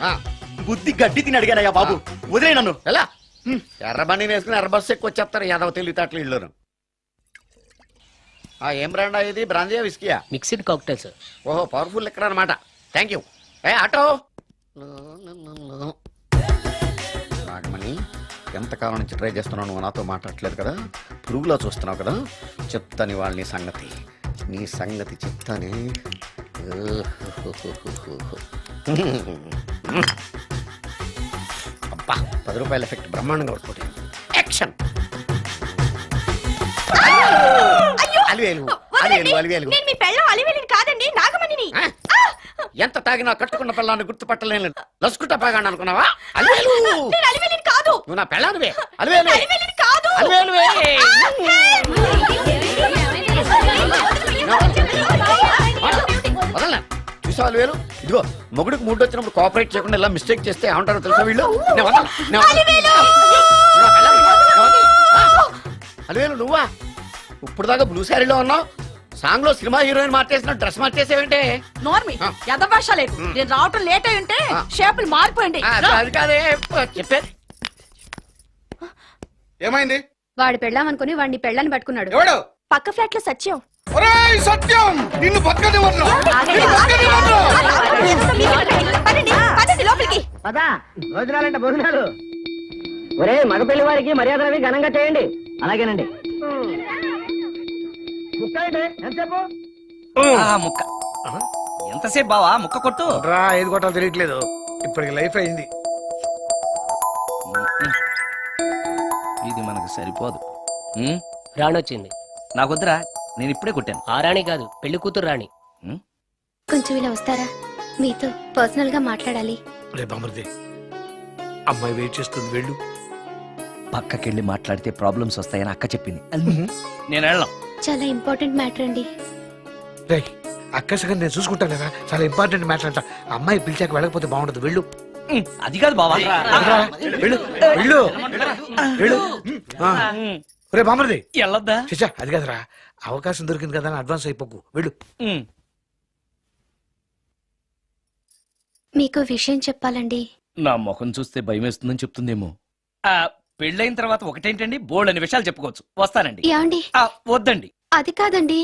బుద్ధి గడ్డి తిని అడిగానయ్యా బాబు, వదిలే నన్ను. ఎలా ఎర్ర బండి వేసుకుని ఎర్ర బస్సు ఎక్కువ వచ్చేస్తారు యాదవ తెలివితేటలు ఇళ్ళను. ఏం బ్రాండ్ ఇది? బ్రాందియా విస్కియా? Mixed cocktail sir. ఓహో, పవర్ఫుల్ ఎక్కడ అనమాట. Thank you. ఆటో నాగమణి, ఎంతకాలం నుంచి ట్రై చేస్తున్నావు, నువ్వు నాతో మాట్లాడట్లేదు కదా, పురుగులో చూస్తున్నావు కదా, చెప్తాని వాళ్ళ సంగతి, నీ సంగతి చెప్తానే. అబ్బా, 10 రూపాయల ఎఫెక్ట్ బ్రహ్మాండంగా కొట్టుకోండి. యాక్షన్. కాదండి, నాగమణిని. ఎంత తాగినా కట్టుకున్న పిల్లాన్ని గుర్తుపట్టలేను. లసుకుంటా పాగాను అనుకున్నావా? అలివేలు కాదు, నువ్వు నా పిల్లానివే. అలివేలు కాదు, అలివేలువే. వదలనా? చూసావు అలివేలు? ఇదిగో మొగుడికి మూడు వచ్చినప్పుడు కోఆపరేట్ చేయకుండా ఇలా మిస్టేక్ చేస్తే ఏమంటారో తెలుసా వీళ్ళు? అలివేలు నువ్వా? ఇప్పుడు దాకా బ్లూ శారీలో ఉన్నావు, సాంగ్ లో సినిమా హీరోయిన్ మార్చేసిన డ్రెస్ మార్చేసేవంటే? నోర్మి యదభాష లేదు. నేను రావటం లేట్ అయి ఉంటే షేపులు మారిపోయింది. అది కాదే చెప్పేది. ఏమైంది? వాడు పెళ్ళామనుకుని వాడిని పెళ్ళని పట్టుకున్నాడు. ఎవడు? పక్క ఫ్లాట్ లో సత్యం. ఒరేయ్ సత్యం, నిన్ను బతకనివ్వను. లోపలికి భోజనాలంటే భోజనాలు. ఒరే మగ పెళ్లి వారికి మర్యాదలవి ఘనంగా చేయండి. అలాగేనండి. ముక్క ఎంతసేపు బావా? ముక్క కొట్టు. ఏది కొట్టాలో తెలియట్లేదు, ఇప్పటికి లైఫ్ అయింది. ఇది మనకు సరిపోదు. రాణి వచ్చింది. నాకొద్దురా, నేను ఇప్పుడే కొట్టాను. ఆ రాణి కాదు, పెళ్లి కూతురు రాణి. కొంచెం ఇలా వస్తారా? మీతో పర్సనల్ గా మాట్లాడాలి. అమ్మాయి వెయిట్ చేస్తుంది, వెళ్ళు. పక్కకెళ్ళి మాట్లాడితే ప్రాబ్లమ్స్ వస్తాయని అక్క చెప్పింది. నేను వెళ్ళాం. చాలా ఇంపార్టెంట్ మ్యాటర్ అండి. అక్క సగం నేను చూసుకుంటాను కదా, చాలా ఇంపార్టెంట్ మ్యాటర్ అంట. అమ్మాయి పిలిచాక వెళ్ళకపోతే బాగుండదు, వెళ్ళు. అది కాదు బావా, వెళ్ళు వెళ్ళు వెళ్ళు. రే బామర్ది వెళ్ళొద్దా? చిచ్చా, అది కదరా, అవకాశం దొరికింది కదా అని అడ్వాన్స్ అయిపోకు, వెళ్ళు. మీకు విషయం చెప్పాలండి. నా ముఖం చూస్తే భయం వేస్తుందని చెప్తుందేమో. పెళ్ళైన తర్వాత ఒకటేంటండి, బోల్డ్ అనే విషయాలు చెప్పుకోవచ్చు. వస్తానండి. యాండి? వద్దండి. అది కాదండి,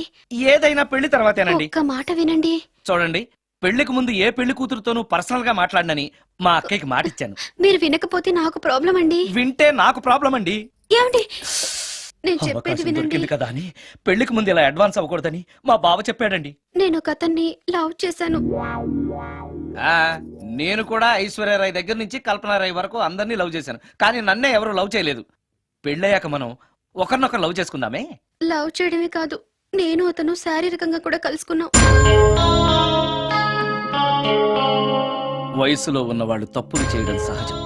ఏదైనా పెళ్లి తర్వాతేనండి. ఒక్క మాట వినండి. చూడండి, పెళ్లికి ముందు ఏ పెళ్లి కూతురుతోనూ పర్సనల్ గా మాట్లాడనని మా అక్కకి మాట ఇచ్చాను. మీరు వినకపోతే నాకు ప్రాబ్లం అండి. వింటే నాకు ప్రాబ్లం అండి. ఏమండి, నేను చెప్పేది వినండి. దొరికింది కదా అని పెళ్లికి ముందు ఇలా అడ్వాన్స్ అవ్వకూడదని మా బావ చెప్పాడండి. నేను ఒక అతన్ని లవ్ చేశాను. నేను కూడా ఐశ్వర్యరాయ్ దగ్గర నుంచి కల్పనారాయ్ వరకు అందరినీ లవ్ చేశాను, కానీ నన్నే ఎవరు లవ్ చేయలేదు. పెళ్ళయ్యాక మనం ఒకరినొకరు లవ్ చేసుకుందామే. లవ్ చేయడమే కాదు, నేను అతను శారీరకంగా కూడా కలుసుకున్నాం. వయసులో ఉన్నవాళ్ళు తప్పులు చేయడం సహజం,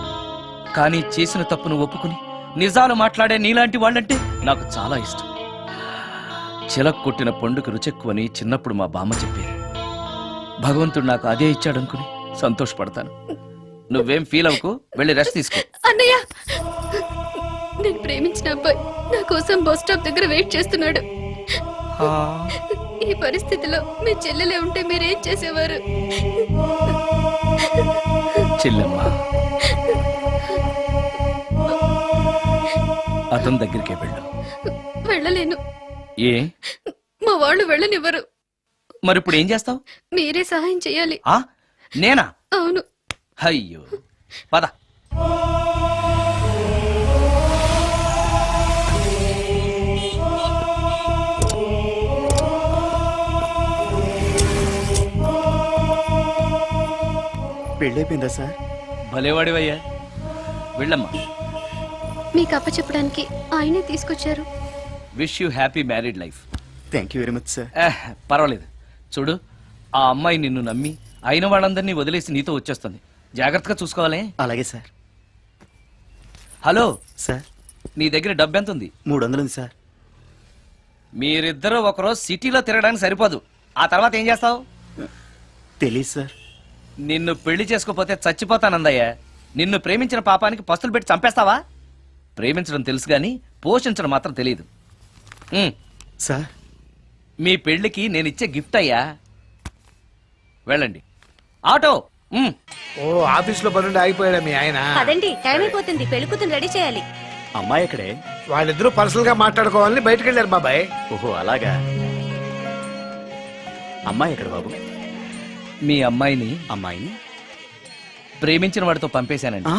కానీ చేసిన తప్పును ఒప్పుకుని నిజాలు మాట్లాడే నీలాంటి వాళ్ళంటే నాకు చాలా ఇష్టం. చిలక్ కొట్టిన పండుగ రుచెక్కువని చిన్నప్పుడు మా బామ్మ చెప్పేది. భగవంతుడు నాకు అదే ఇచ్చాడనుకుని సంతోషపడతాను. నువ్వేం ఫీల్ అవ్వకు, వెళ్ళి రెస్ట్ తీసుకో. అన్నయ్య, నేను ప్రేమించిన అబ్బాయి నా కోసం బస్ స్టాప్ దగ్గర వెయిట్ చేస్తున్నాడు. ఈ పరిస్థితిలో మీ చెల్లెలే ఉంటే మీరేం చేసేవారు? చెల్లెమ్మ, అతని దగ్గరికే వెళ్ళు. వెళ్ళలేను. ఏ? మా వాళ్ళు వెళ్ళనివ్వరు. మరి ఇప్పుడు ఏం చేస్తావు? మీరే సహాయం చేయాలి. నేనా? అవును. అయ్యో, పద. పెళ్ళైపోయిందా సార్? భలేవాడివయ్యా, వెళ్ళమ్మా. మీకు అప్పచెప్పడానికి ఆయనే తీసుకొచ్చారు. Wish you happy married life. Thank you very much sir. పర్వాలేదు. చూడు, ఆ అమ్మాయి నిన్ను నమ్మి అయిన వాళ్ళందరినీ వదిలేసి నీతో వచ్చేస్తుంది. జాగ్రత్తగా చూసుకోవాలి. అలాగే సార్. హలో సార్, నీ దగ్గర డబ్బు ఎంత ఉంది? 300 ఉంది సార్. మీరిద్దరూ ఒకరోజు సిటీలో తిరగడానికి సరిపోదు. ఆ తర్వాత ఏం చేస్తావు? తెలీదు సార్. నిన్ను పెళ్లి చేసుకోపోతే చచ్చిపోతానందయ్యా. నిన్ను ప్రేమించిన పాపానికి పస్తులు పెట్టి చంపేస్తావా? ప్రేమించడం తెలుసు గాని పోషించడం మాత్రం తెలియదు. సార్, మీ పెళ్లికి నేను ఇచ్చే గిఫ్ట్ అయ్యా. వెళ్ళండి. ఆటో. ఓ ఆఫీస్ లో పనుండి ఆగిపోయాడా మీ ఆయన? అదండి, టైం అయిపోతుంది. పెళ్లి కూతురు రెడీ చేయాలి. అమ్మాయి ఎక్కడే? వాళ్ళిద్దరూ పర్సనల్ గా మాట్లాడుకోవాలని బయటకు వెళ్ళారు బాబాయ్. ఓహో అలాగా. అమ్మాయి ఎక్కడ బాబు? మీ అమ్మాయిని అమ్మాయిని ప్రేమించిన వాడితో పంపేశానండి.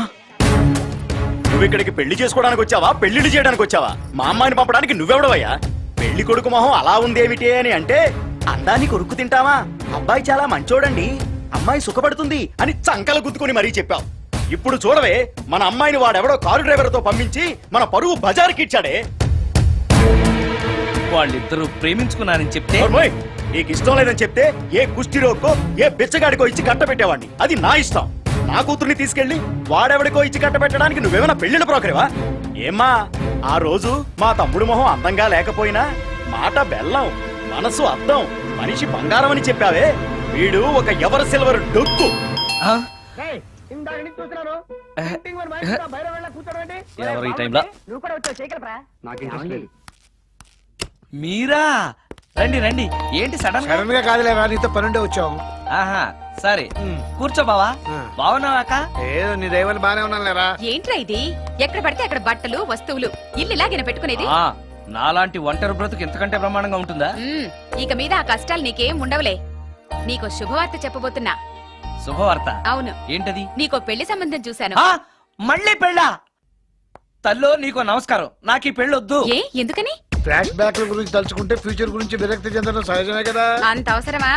నువ్వు ఇక్కడికి పెళ్లి చేసుకోవడానికి వచ్చావా, పెళ్లిళ్ళు చేయడానికి వచ్చావా? మా అమ్మాయిని పంపడానికి నువ్వెవడవయ్యా? పెళ్లి కొడుకు మొహం అలా ఉందేమిటి అని అంటే అందాన్ని కొరుకు తింటావా? అబ్బాయి చాలా మంచోడండి, అమ్మాయి సుఖపడుతుంది అని చంకలు గుద్దుకుని మరీ చెప్పావు. ఇప్పుడు చూడవే, మన అమ్మాయిని వాడెవడో కారు డ్రైవర్ తో పంపించి మన పరువు బజార్కి ఇచ్చాడే. వాళ్ళిద్దరూ ప్రేమించుకున్నారని చెప్తే నీకు ఇష్టం లేదని చెప్తే ఏ కుష్టిరోకో ఏ బిచ్చగాడికో ఇచ్చి కట్టబెట్టేవాడిని. అది నా ఇష్టం. నా కూతుర్ని తీసుకెళ్లి వాడెవడికో ఇచ్చి కట్టబెట్టడానికి నువ్వేమైనా పెళ్లిళ్ళ బ్రోకరేవా? ఏమ్మా, ఆ రోజు మా తమ్ముడు మొహం అందంగా లేకపోయినా మాట బెల్లం, మనసు అద్దం, మనిషి బంగారం అని చెప్పావే. వీడు ఒక ఎవరు సిల్వర్ డొక్కు. ఎవరు ఈ టైంలో? మీరా? రండి రండి. ఏంటి సడన్ గా కాదులేవా, నీతో పనుండే వచ్చాం. ఆహా, సరే కూర్చో బావా. బాగున్నావాక? ఏదో నీ దైవాలు బానే ఉన్నాను లేరా. ఏంట్రా ఇది? ఎక్కడ పడితే అక్కడ బట్టలు వస్తువులు ఇల్లు ఇలాగిన పెట్టుకునేది? నాలాంటి ఒంటరి బ్రతుకు ఎంతకంటే బ్రహ్మాండంగా ఉంటుందా? ఇక మీద ఆ కష్టాలు నీకేం ఉండవులే. నీకో శుభవార్త చెప్పబోతున్నా. శుభవార్త? అవును. ఏంటది? నీకో పెళ్లి సంబంధం చూశాను. మళ్ళీ పెళ్ళా? తల్లో నీకో నమస్కారం, నాకు ఈ పెళ్ళొద్దు. ఏ ఎందుకని? ఫ్లాష్ బ్యాక్ గురించి తలుచుకుంటే ఫ్యూచర్ గురించి విరక్తి చెందడం సహజమే కదా. అంత అవసరమా?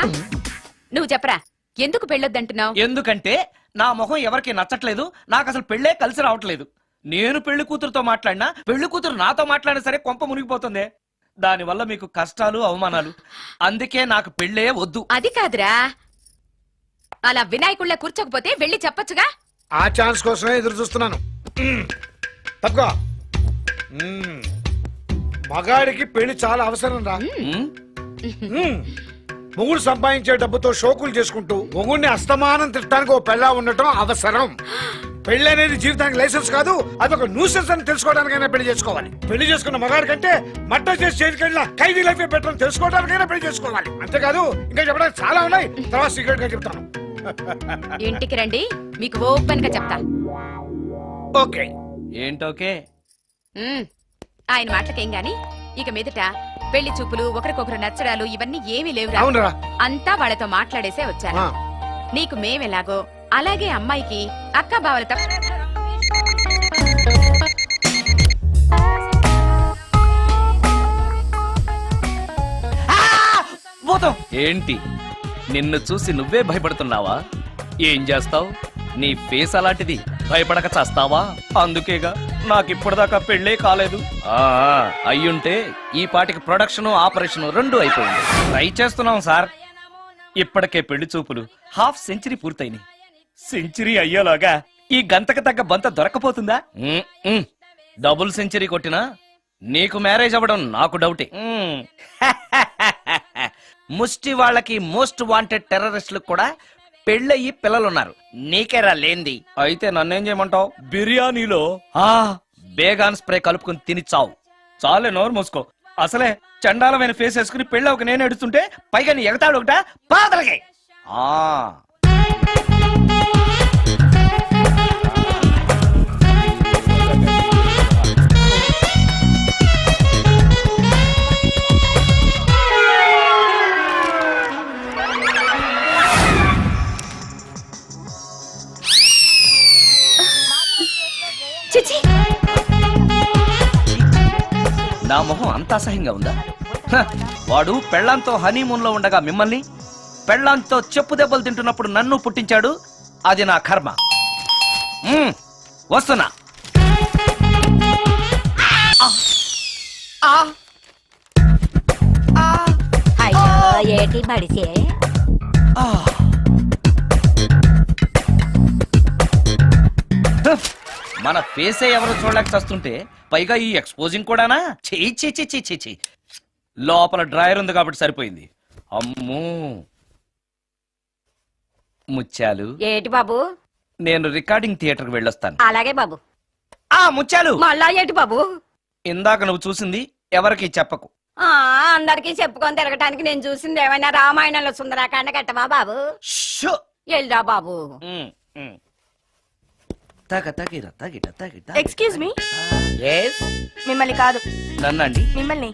నువ్వు చెప్పరా, ఎందుకు పెళ్ళొద్దంటున్నావు? ఎందుకంటే నా మొహం ఎవరికి నచ్చట్లేదు. నాకు అసలు పెళ్ళే కలిసి రావట్లేదు. నేను పెళ్లి కూతురుతో మాట్లాడినా, పెళ్లి కూతురు నాతో మాట్లాడినా సరే కొంప మునిగిపోతుంది. దానివల్ల మీకు కష్టాలు, అవమానాలు. అందుకే నాకు పెళ్ళే వద్దు. అది కాదురా, అలా వినాయకుళ్ళ కూర్చోకపోతే వెళ్ళి చెప్పొచ్చుగా. ఆ ఛాన్స్ కోసమే ఎదురు చూస్తున్నాను. తప్పుకో. మగాడికి పెళ్లి చాలా అవసరం రా. మొగుడు సంపాదించే డబ్బుతో షోకులు చేసుకుంటూ మొగుడిని అస్తమానం తిట్టడానికి ఓ పెళ్ళా ఉండటం అవసరం. పెళ్లి అనేది జీవితానికి లైసెన్స్ కాదు, అదొక న్యూసెన్స్ అని తెలుసుకోవడానికైనా పెళ్లి చేసుకోవాలి. పెళ్లి చేసుకున్న మగాడి కంటే మట్ట చేసి చేతికెళ్ళిన ఖైదీ లైఫ్ బెటర్ అని తెలుసుకోవడానికైనా పెళ్లి చేసుకోవాలి. అంతేకాదు ఇంకా చెప్పడానికి చాలా ఉన్నాయి, తర్వాత సీక్రెట్ గా చెప్తాను. ఇంటికి రండి, మీకు ఓపెన్ గా చెప్తా. ఓకే. ఏంటోకే? ఆయన మాటలకేం గాని ఇక మీదట పెళ్లి చూపులు, ఒకరికొకరు నచ్చడాలు ఇవన్నీ ఏమీ లేవురా. అవునరా. అంతా వాళ్ళతో మాట్లాడేసే వచ్చాను. నీకు మేమెలాగో అలాగే అమ్మాయికి అక్క బావలతో. ఏంటి, నిన్ను చూసి నువ్వే భయపడుతున్నావా? ఏం చేస్తావు? నీ ఫేస్ అలాంటిది, భయపడక చేస్తావా? అందుకేగా నాకిప్పటిదాకా పెళ్ళే కాలేదు. అయ్యుంటే ఈ పాటికి ప్రొడక్షన్, ఆపరేషన్ రెండు అయిపోయింది. ట్రై చేస్తున్నాం సార్. ఇప్పటికే పెళ్లి చూపులు హాఫ్ సెంచరీ పూర్తయినాయి. సెంచరీ అయ్యేలాగా ఈ గంతకు తగ్గ బంత దొరకపోతుందా? డబుల్ సెంచరీ కొట్టినా నీకు మ్యారేజ్ అవ్వడం నాకు డౌటే. ముష్టి వాళ్ళకి మోస్ట్ వాంటెడ్ టెర్రరిస్టులకు కూడా పెళ్ళయి పిల్లలున్నారు. నీకేరా లేంది. అయితే నన్నేం చేయమంటావు? బిర్యానీలో బేగాన్ స్ప్రే కలుపుకుని తిని చావు. చాలే, నోరు మూసుకో. అసలే చండాలమైన ఫేస్ వేసుకుని పెళ్ళి ఒక నేను ఎడుతుంటే పైగా నీ ఎగతాడు ఒకట పాదలకి. నా మొహం అంత అసహ్యంగా ఉందా? వాడు పెళ్ళాంతో హనీమూన్ లో ఉండగా మిమ్మల్ని, పెళ్ళాంతో చెప్పు దెబ్బలు తింటున్నప్పుడు నన్ను పుట్టించాడు. అది నా కర్మ. వస్తున్నా. అయ్యో ఏటి బడిసే మన ఫేసే ఎవరు చూడలేక చస్తుంటే పైగా ఈ ఎక్స్పోజింగ్ కూడానా? చెయ్యి చెయ్యి చెయ్యి చెయ్యి. లోపల డ్రాయర్ ఉంది కాబట్టి సరిపోయింది. అమ్మో ముత్యాలు. ఏటి బాబు? నేను రికార్డింగ్ థియేటర్కి వెళ్ళొస్తాను. అలాగే బాబు. ముత్యాలు మళ్ళా ఏటి బాబు? ఇందాక నువ్వు చూసింది ఎవరికి చెప్పకు. అందరికి చెప్పుకొని తిరగటానికి నేను చూసింది ఏమైనా రామాయణంలో సుందరాకాండ కట్టవా బాబు? ఎల్లా బాబు. Excuse me. మిమ్మల్ని కాదు. నన్నండి. మిమ్మల్ని.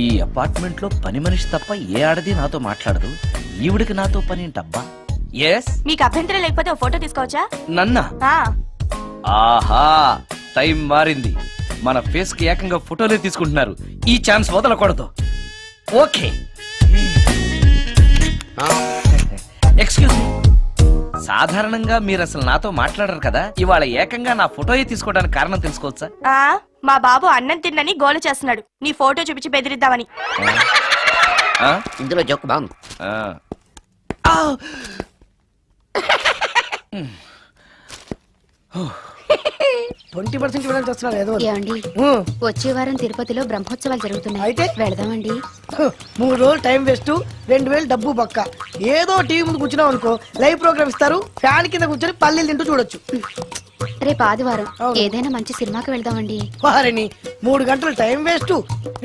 ఈ అపార్ట్మెంట్ లో పని మనిషి తప్ప ఏ ఆడది నాతో మాట్లాడదు. ఈవిడికి నాతో పని ఏంటబ్బా? ఎస్. మీకు అభ్యంతరం లేకపోతే ఓ ఫోటో తీసుకోవచ్చా? నన్నా? ఆహా, టైం మారింది. మన ఫేస్ కి ఏకంగా ఫోటోలే తీసుకుంటున్నారు. ఈ ఛాన్స్ వదలకూడదు. ఓకే. Excuse me. సాధారణంగా మీరు అసలు నాతో మాట్లాడరు కదా, ఇవాళ ఏకంగా నా ఫోటోయే తీసుకోవడానికి కారణం తెలుసుకోవచ్చా? మా బాబు అన్నం తిన్నని గోల చేస్తున్నాడు, నీ ఫోటో చూపించి బెదిరిద్దామని. ఇందులో జోక్ బాగుంది. 20% ఇవ్వడానికి వస్తున్నారు ఏదో. ఏమండి వచ్చే వారం తిరుపతిలో బ్రహ్మోత్సవాలు జరుగుతున్నాయి, అయితే వెళదామండి. 3 రోజులు టైం వేస్ట్, 2000 డబ్బు పక్క. ఏదో టీవీ ముందు కూర్చున్నావు అనుకో, లైవ్ ప్రోగ్రామ్ ఇస్తారు, ఫ్యాన్ కింద కూర్చొని పల్లీలు తింటూ చూడొచ్చు. రేపు ఆదివారం ఏదైనా మంచి సినిమాకి వెళ్దామండి. వారిని 3 గంటలు టైం వేస్ట్,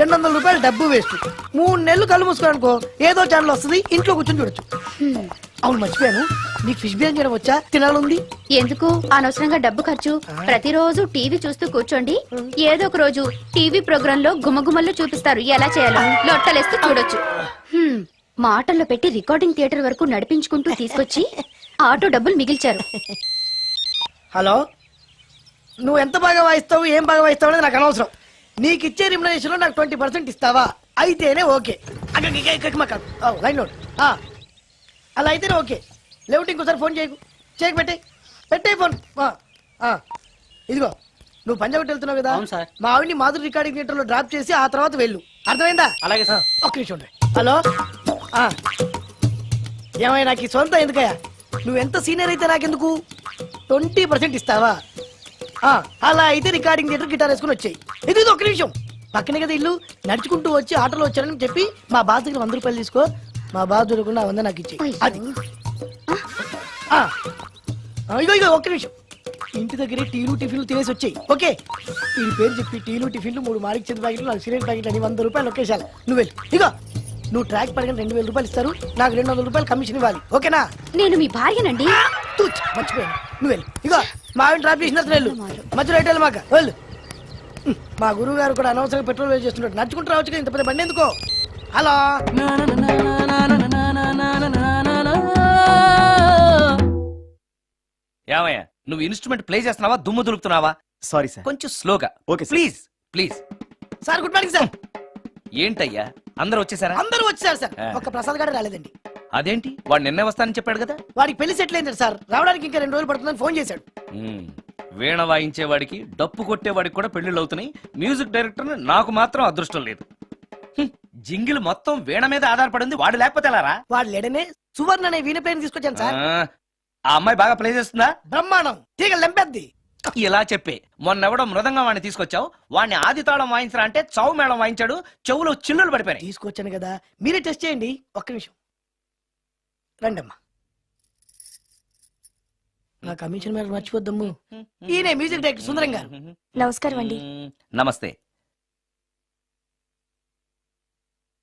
200 రూపాయలు డబ్బు వేస్ట్. 3 నెలలు కళ్ళు మూసుకోనుకో ఏదో ఛానల్ వస్తుంది, ఇంట్లో కూర్చొని చూడొచ్చు. అవును మర్చిపోయాను, నీకు ఫిష్ బిర్యానీ చేయడం వచ్చా? తినాలుంది. ఎందుకు అనవసరంగా డబ్బు ఖర్చు? ప్రతిరోజు టీవీ చూస్తూ కూర్చోండి, ఏదో ఒక రోజు టీవీ ప్రోగ్రామ్ లో గుమ్మగుమ్మల్లో చూపిస్తారు ఎలా చేయాలో, లొట్టలేస్తూ చూడొచ్చు. మాటల్లో పెట్టి రికార్డింగ్ థియేటర్ వరకు నడిపించుకుంటూ తీసుకొచ్చి ఆటో డబ్బులు మిగిల్చారు. హలో, నువ్వు ఎంత బాగా వాయిస్తావు, ఏం బాగా వాయిస్తావు అనేది నాకు అనవసరం. నీకు ఇచ్చే రిమ్యునరేషన్ లో నాకు 20% ఇస్తావా? అయితేనే ఓకే. Line load. అలా అయితేనే ఓకే. లేవుటి ఇంకోసారి ఫోన్ చేయకు పెట్టే ఫోన్. ఇదిగో నువ్వు పంజాబ్ వెళ్తున్నావు కదా, మా ఆవిడ్ని మాధురి రికార్డింగ్ థియేటర్ లో డ్రాప్ చేసి ఆ తర్వాత వెళ్ళు, అర్థమైందా? అలాగే సార్. ఒక్క నిమిషం ఉండే. హలో, ఏమైనా నాకు ఈ సొంత ఎందుకయ్యా? నువ్వెంత సీనియర్ అయితే నాకెందుకు? 20% ఇస్తావా? అలా అయితే రికార్డింగ్ థియేటర్ గిటార్ వేసుకుని వచ్చాయి. ఇది ఒక్క నిమిషం, పక్కనే కదా ఇల్లు, నడుచుకుంటూ వచ్చి ఆటోలో వచ్చానని చెప్పి మా బాధ దగ్గర 100 రూపాయలు తీసుకో. మా బాధ దొరకకుండా 100 నాకు ఇచ్చి. అది ఇగో ఒక్క నిమిషం, ఇంటి దగ్గరే టీలు టిఫిన్లు తినేసి వచ్చాయి. ఓకే, ఈ పేరు చెప్పి టీలు టిఫిన్లు 3 మారిక్ చేతి ప్యాకెట్లు, 4 సిగరెట్ ప్యాకెట్లు అని 100 రూపాయలు ఒకేసారి. నువ్వు వెళ్ళు. ఇగో నువ్వు ట్రాక్ పడగానే 2000 రూపాయలు ఇస్తారు, నాకు 200 రూపాయలు కమిషన్ ఇవ్వాలి. ఓకేనా? నేను మీ భార్యనండి. మర్చిపోయాను, నువ్వు వెళ్ళు. ఇగో మా ఆవిడ డ్రాప్ చేసిన వెళ్ళు, మధ్యలో రైట్ మాకు వెళ్ళు. మా గురువు గారు కూడా అనవసరంగా పెట్రోల్ వేస్ట్ చేస్తున్నాడు, నడుచుకుంటూ రావచ్చు కదా, ఇంత పెద్ద బండి ఎందుకో. హలో, ఏమయ్యా నువ్వు ఇన్స్ట్రుమెంట్ ప్లే చేస్తున్నావా, దుమ్ము దులుపుతున్నావా? సారీ సార్, కొంచెం స్లోగా. Okay please please. Sir good morning sir. ఏంటయ్యా అందరూ వచ్చేసారా? అందరూ వచ్చారు సార్, ఒక్క ప్రసాద్ గారు రాలేదండి. అదేంటి, వాడు నిన్నే వస్తానని చెప్పాడు కదా? వాడికి పెళ్లి సెటిల్ అయింది సార్, రావడానికి ఇంకా 2 రోజులు పడుతుందని ఫోన్ చేశాడు. వీణ వాయించేవాడికి డప్పు కొట్టేవాడికి కూడా పెళ్లిళ్ళు అవుతున్నాయి, మ్యూజిక్ డైరెక్టర్ నాకు మాత్రం అదృష్టం లేదు. జింగిల్ మొత్తం వీణ మీద ఆధారపడింది, వాడు లేకపోతే ఎలారా? వాడు లేడనే సువర్ణ అనే వీణ ప్లేయర్ తీసుకొచ్చాను సార్. ఆ అమ్మాయి బాగా ప్లే చేస్తుందా? బ్రహ్మాండం, తీగ లెంపెద్ది. ఇలా చెప్పే మొన్నెవడో మృదంగా వాడిని తీసుకొచ్చావు, వాడిని ఆది తాళం వాయించరా అంటే చౌ మేళం వాయించాడు, చెవులో చిల్లులు పడిపోయాయి. తీసుకొచ్చాను కదా, మీరే టెస్ట్ చేయండి. ఒక్క నిమిషం రండమ్మా. నా కమిషన్ మీద మర్చిపోద్దమ్ము. ఈయనే మ్యూజిక్ డైరెక్టర్ సుందరం గారు. నమస్కారం అండి. నమస్తే.